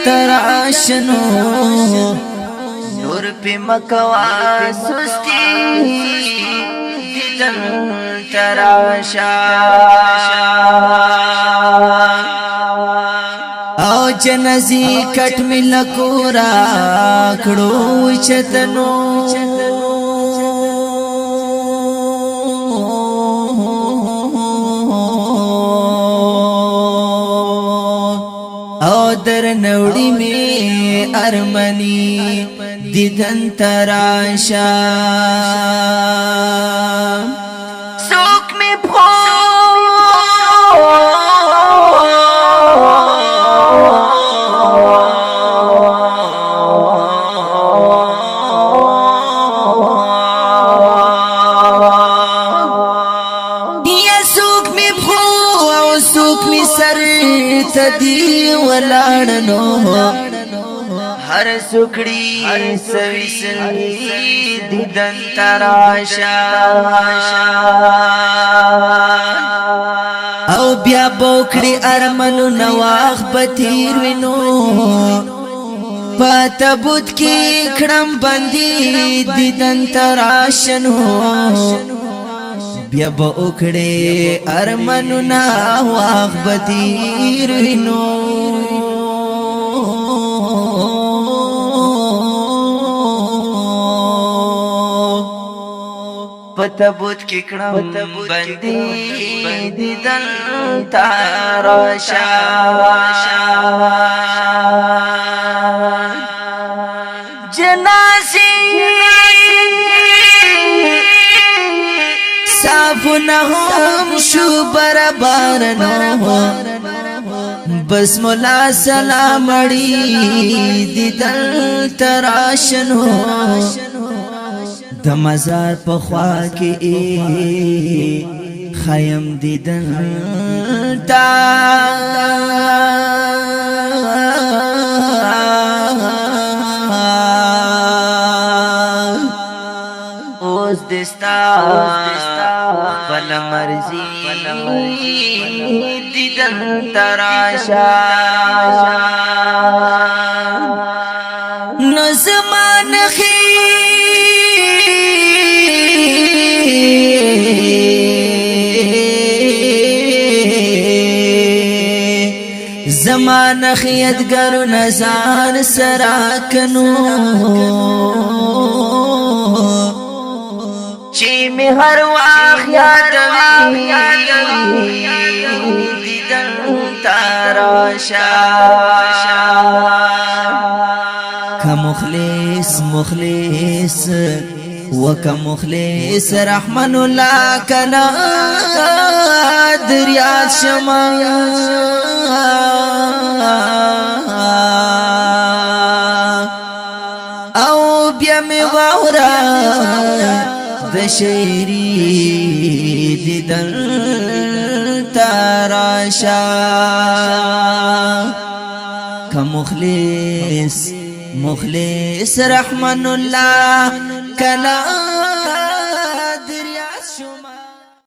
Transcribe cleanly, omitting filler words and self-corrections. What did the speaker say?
تراشنو نور پی مکوا سستی دیدن تراشا او جنزی کٹ می لکورا کڑو چتنو در نوڑی میں ارمنی دیدن تراشا سوک میں تدی ولانو ہر سکڑی سوی سلی دیدن تراشا او بیا بوکڑی ارمنو نواخ بتیر وینو پاتا بود کی کڑم بندی دیدن تراشنو بیا با اکڑے ارمنو نا واغ بدیر وینو پتا بود کی کڑم بندی دیدن تراشا جنازی صافنهم شو برابرنو بس مولا سلام اڑی دیدن تراشنو د مزار پخوا کی خیم دیدن تا اوس دستا بل مرضی دیدن تراشا نظمان خی زمان خیدگر نزان سراکنو چی می ہر واخ یادوی دیدن تراشا کا مخلص وکا مخلص رحمن اللہ کنا دریاد شما او بیا می واورا د شیری دیدن تراشا کا مخلص رحمن اللہ کلا دریاد شما